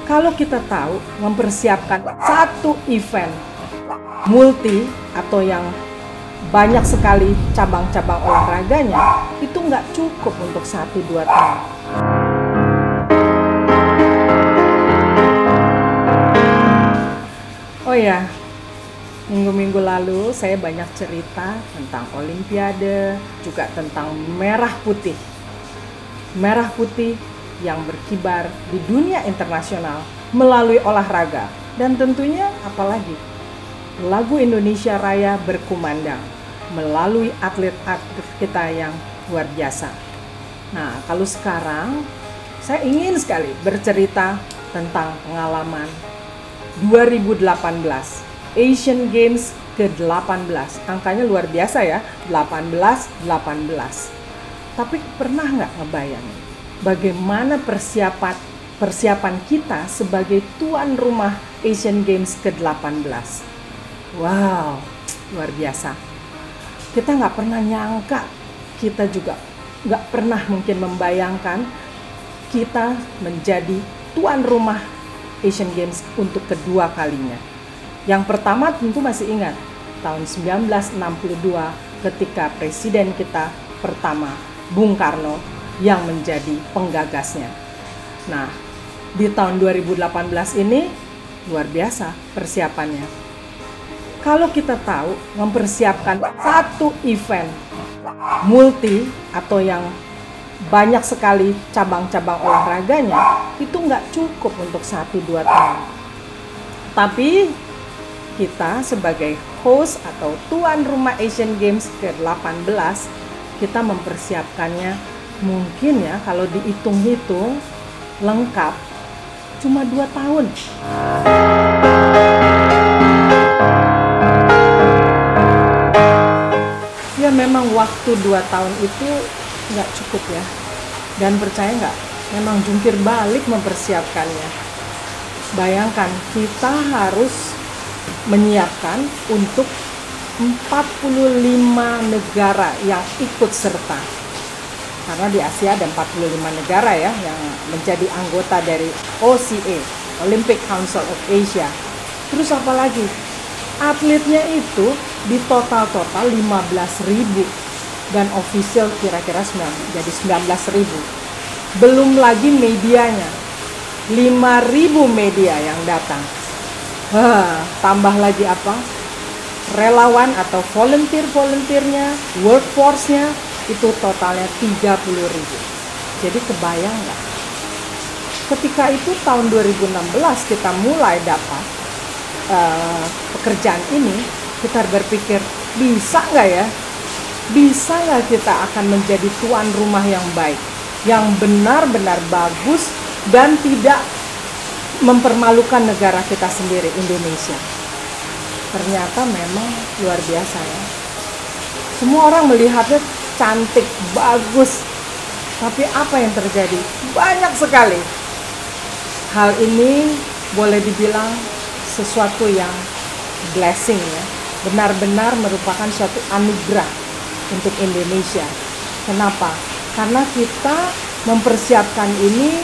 Kalau kita tahu mempersiapkan satu event multi atau yang banyak sekali cabang-cabang olahraganya, itu nggak cukup untuk 1-2 tahun. Oh ya, minggu-minggu lalu saya banyak cerita tentang Olimpiade, juga tentang merah putih. Merah putih yang berkibar di dunia internasional melalui olahraga. Dan tentunya apalagi, lagu Indonesia Raya berkumandang melalui atlet-atlet kita yang luar biasa. Nah, kalau sekarang saya ingin sekali bercerita tentang pengalaman 2018 Asian Games ke-18. Angkanya luar biasa ya, 18. Tapi pernah nggak ngebayangin bagaimana persiapan kita sebagai tuan rumah Asian Games ke-18? Wow, luar biasa. Kita nggak pernah nyangka, kita juga nggak pernah mungkin membayangkan kita menjadi tuan rumah Asian Games untuk kedua kalinya. Yang pertama tentu masih ingat, tahun 1962 ketika presiden kita pertama, Bung Karno, yang menjadi penggagasnya. Nah, di tahun 2018 ini luar biasa persiapannya. Kalau kita tahu mempersiapkan satu event multi atau yang banyak sekali cabang-cabang olahraganya, itu nggak cukup untuk 1-2 tahun. Tapi kita sebagai host atau tuan rumah Asian Games ke-18, kita mempersiapkannya mungkin ya kalau dihitung-hitung lengkap cuma 2 tahun. Ya memang waktu 2 tahun itu nggak cukup ya. Dan percaya nggak, memang jungkir balik mempersiapkannya. Bayangkan kita harus menyiapkan untuk 45 negara yang ikut serta. Karena di Asia ada 45 negara ya yang menjadi anggota dari OCA, Olympic Council of Asia. Terus apa lagi? Atletnya itu di total 15.000 dan official kira-kira jadi 19.000. Belum lagi medianya, 5.000 media yang datang. Tambah lagi apa? Relawan atau volunteer-volunteernya, workforce-nya, itu totalnya 30.000. Jadi kebayang nggak? Ketika itu tahun 2016 kita mulai dapat pekerjaan ini, kita berpikir bisa nggak ya? Bisa nggak kita akan menjadi tuan rumah yang baik, yang benar-benar bagus dan tidak mempermalukan negara kita sendiri, Indonesia. Ternyata memang luar biasa ya. Semua orang melihatnya cantik, bagus. Tapi apa yang terjadi? Banyak sekali. Hal ini boleh dibilang sesuatu yang blessing ya. Benar-benar merupakan suatu anugerah untuk Indonesia. Kenapa? Karena kita mempersiapkan ini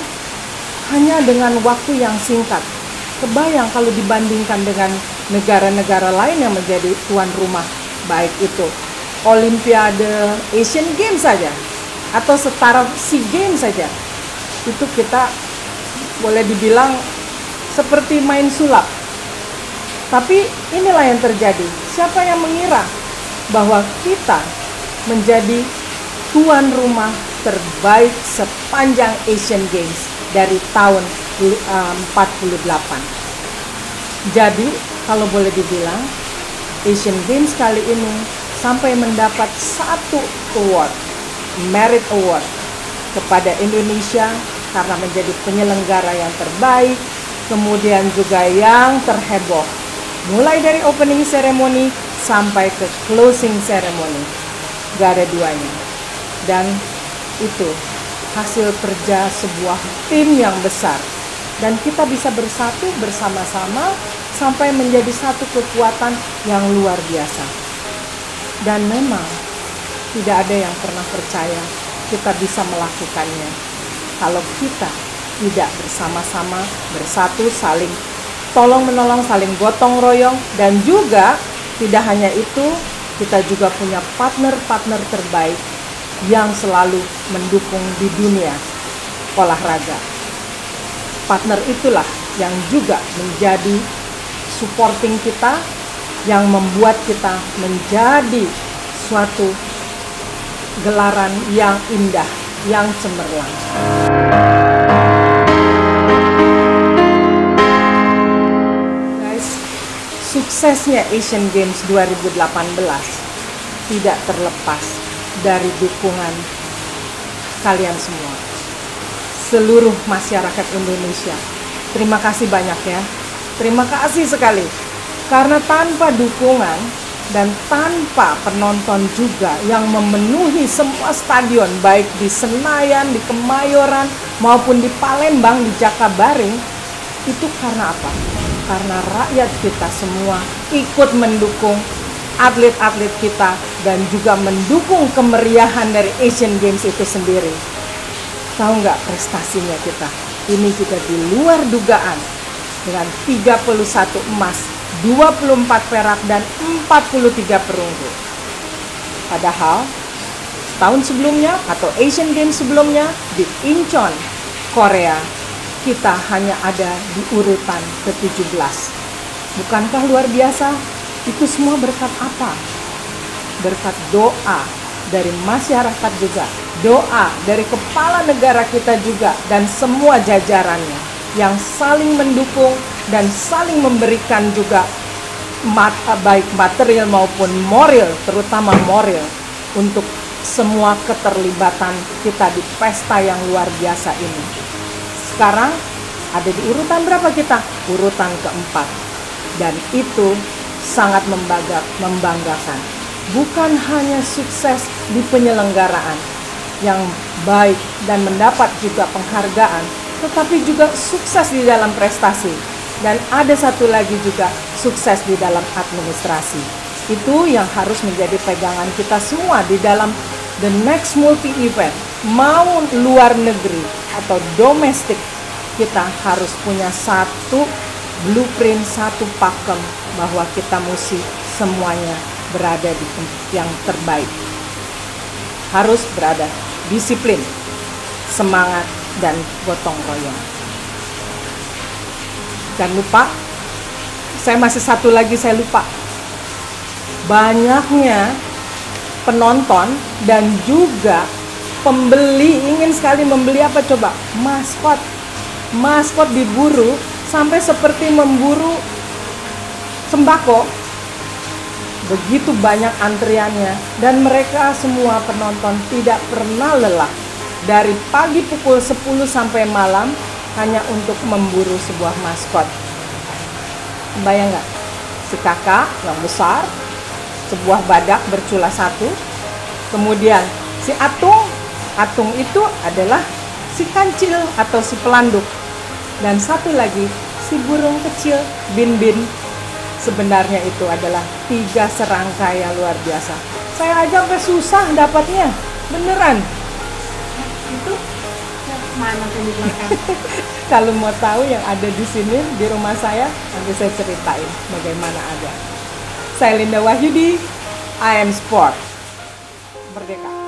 hanya dengan waktu yang singkat. Kebayang kalau dibandingkan dengan negara-negara lain yang menjadi tuan rumah, baik itu Olimpiade, Asian Games saja, atau setara SEA Games saja, itu kita boleh dibilang seperti main sulap. Tapi inilah yang terjadi. Siapa yang mengira bahwa kita menjadi tuan rumah terbaik sepanjang Asian Games dari tahun 48. Jadi kalau boleh dibilang Asian Games kali ini sampai mendapat satu award, Merit Award, kepada Indonesia karena menjadi penyelenggara yang terbaik, kemudian juga yang terheboh, mulai dari opening ceremony sampai ke closing ceremony, gak ada duanya. Dan itu hasil kerja sebuah tim yang besar, dan kita bisa bersatu bersama-sama sampai menjadi satu kekuatan yang luar biasa. Dan memang tidak ada yang pernah percaya kita bisa melakukannya kalau kita tidak bersama-sama, bersatu, saling tolong-menolong, saling gotong royong. Dan juga tidak hanya itu, kita juga punya partner-partner terbaik yang selalu mendukung di dunia olahraga. Partner itulah yang juga menjadi supporting kita, yang membuat kita menjadi suatu gelaran yang indah, yang cemerlang. Guys, suksesnya Asian Games 2018 tidak terlepas dari dukungan kalian semua, seluruh masyarakat Indonesia. Terima kasih banyak ya. Terima kasih sekali. Karena tanpa dukungan dan tanpa penonton juga yang memenuhi semua stadion, baik di Senayan, di Kemayoran, maupun di Palembang, di Jakabaring, itu karena apa? Karena rakyat kita semua ikut mendukung atlet-atlet kita dan juga mendukung kemeriahan dari Asian Games itu sendiri. Tahu nggak prestasinya kita? Ini juga di luar dugaan dengan 31 emas, 24 perak, dan 43 perunggu. Padahal tahun sebelumnya atau Asian Games sebelumnya di Incheon, Korea, kita hanya ada di urutan ke-17. Bukankah luar biasa? Itu semua berkat apa? Berkat doa dari masyarakat juga, doa dari kepala negara kita juga, dan semua jajarannya yang saling mendukung dan saling memberikan juga baik material maupun moral, terutama moral, untuk semua keterlibatan kita di pesta yang luar biasa ini. Sekarang ada di urutan berapa kita? Urutan keempat. Dan itu sangat membanggakan. Bukan hanya sukses di penyelenggaraan yang baik dan mendapat juga penghargaan, tetapi juga sukses di dalam prestasi. Dan ada satu lagi juga, sukses di dalam administrasi. Itu yang harus menjadi pegangan kita semua di dalam the next multi event. Mau luar negeri atau domestik, kita harus punya satu blueprint, satu pakem, bahwa kita mesti semuanya berada di yang terbaik. Harus berada disiplin, semangat, dan gotong royong. Jangan lupa, saya masih satu lagi saya lupa. Banyaknya penonton dan juga pembeli ingin sekali membeli apa coba? Maskot. Maskot diburu sampai seperti memburu sembako. Begitu banyak antriannya, dan mereka semua penonton tidak pernah lelah dari pagi pukul 10 sampai malam hanya untuk memburu sebuah maskot. Bayang nggak? Si kakak yang besar, sebuah badak bercula satu, kemudian si atung. Atung itu adalah si kancil atau si pelanduk, dan satu lagi si burung kecil, bin-bin. Sebenarnya itu adalah 3 serangkai yang luar biasa. Saya aja sampai susah dapatnya, beneran. Itu mana tuh di belakang? Kalau mau tahu yang ada di sini di rumah saya, nanti saya ceritain bagaimana ada. Saya Linda Wahyudi, I Am Sport. Merdeka.